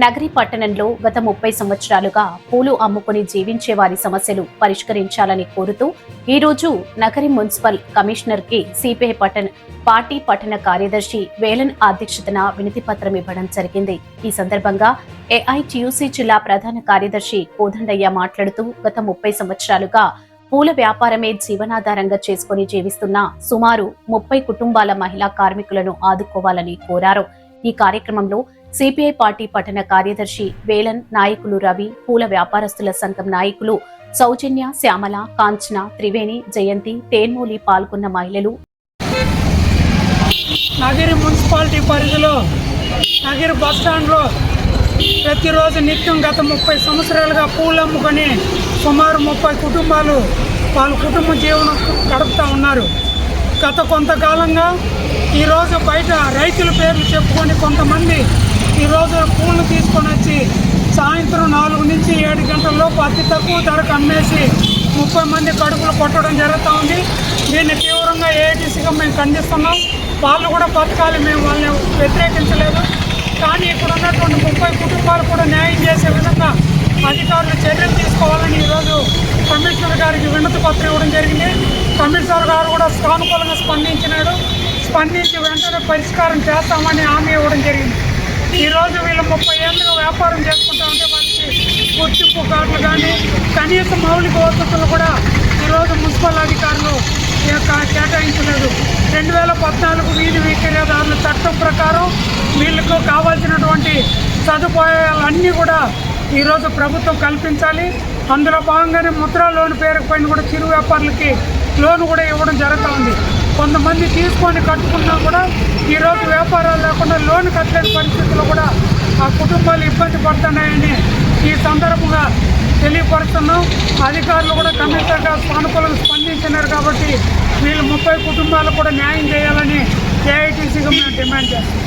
నగరి పట్టణంలో గత 30 సంవత్సరాలుగా పూలు అమ్ముకుని జీవించే వారి సమస్యలు పరిష్కరించాలని కోరుతూ ఈ రోజు నగరి మున్సిపల్ కమిషనర్ కి సిపిఐ పార్టీ పట్టణ కార్యదర్శి వేలన్ అధ్యక్షతన వినతి పత్రం ఇవ్వడం జరిగింది. ఈ సందర్భంగా ఏఐటియుసి జిల్లా ప్రధాన కార్యదర్శి కోదండయ్య మాట్లాడుతూ గత 30 సంవత్సరాలుగా పూల వ్యాపారమే జీవనాధారంగా చేసుకుని జీవిస్తున్న సుమారు 30 కుటుంబాల మహిళా కార్మికులను ఆదుకోవాలని కోరారు. ఈ కార్యక్రమంలో సిపిఐ పార్టీ పట్టణ కార్యదర్శి వేలన్, నాయకులు రవి, పూల వ్యాపారస్తుల సంఘం నాయకులు సౌజన్య, శ్యామల, కాంచన, త్రివేణి, జయంతి, తేన్మూలి పాల్గొన్న మహిళలు నగరి మున్సిపాలిటీ పరిధిలో నగరి బస్టాండ్లో ప్రతిరోజు నిత్యం గత 30 సంవత్సరాలుగా పూలు అమ్ముకొని సుమారు 30 కుటుంబాలు వాళ్ళ కుటుంబ జీవనం గడుపుతూ ఉన్నారు. గత కొంతకాలంగా ఈరోజు బయట రైతుల పేర్లు చెప్పుకొని కొంతమంది ఈరోజు పూలు తీసుకొని వచ్చి సాయంత్రం 4 నుంచి 7 గంటల్లోపు అతి తక్కువ ధరకు అమ్మేసి 30 మంది కడుపులు కొట్టడం జరుగుతూ ఉంది. దీన్ని తీవ్రంగా ఏఐటీసీగా మేము ఖండిస్తున్నాం. వాళ్ళు కూడా బతకాలి, మేము వాళ్ళని వ్యతిరేకించలేదు. కానీ ఇక్కడ ఉన్నటువంటి 30 కుటుంబాలు కూడా న్యాయం చేసే విధంగా అధికారులు చర్యలు తీసుకోవాలని ఈరోజు కమిషనర్ గారికి వినతి పత్రం ఇవ్వడం జరిగింది. కమిషనర్ గారు కూడా సానుకూలంగా స్పందించి వెంటనే పరిష్కారం చేస్తామని హామీ ఇవ్వడం జరిగింది. ఈరోజు వీళ్ళు 30 ఏళ్ళుగా వ్యాపారం చేసుకుంటా ఉంటే వాళ్ళకి గుర్తింపు కార్డులు కానీ కనీస మౌలిక వసతులు కూడా ఈరోజు మున్సిపల్ అధికారులు కేటాయించలేదు. 2014 వీధి విక్రయదారుల చట్టం ప్రకారం వీళ్ళకు కావాల్సినటువంటి సదుపాయాలన్నీ కూడా ఈరోజు ప్రభుత్వం కల్పించాలి. అందులో భాగంగానే ముద్రా లోన్ పేరుకు పైన కూడా చిరు వ్యాపారులకి లోన్ కూడా ఇవ్వడం జరుగుతూ ఉంది. కొంతమంది తీసుకొని కట్టుకున్నా కూడా ఈరోజు వ్యాపారాలు లేకుండా లోన్ కట్టలేని పరిస్థితుల్లో కూడా ఆ కుటుంబాలు ఇబ్బంది పడుతున్నాయని ఈ సందర్భంగా తెలియపరుస్తున్నాం. అధికారులు కూడా కమిషనర్గా సానుకూలంగా స్పందించినారు కాబట్టి వీళ్ళు 30 కుటుంబాలకు కూడా న్యాయం చేయాలని ఏఐటీసీగా మేము డిమాండ్ చేస్తాం.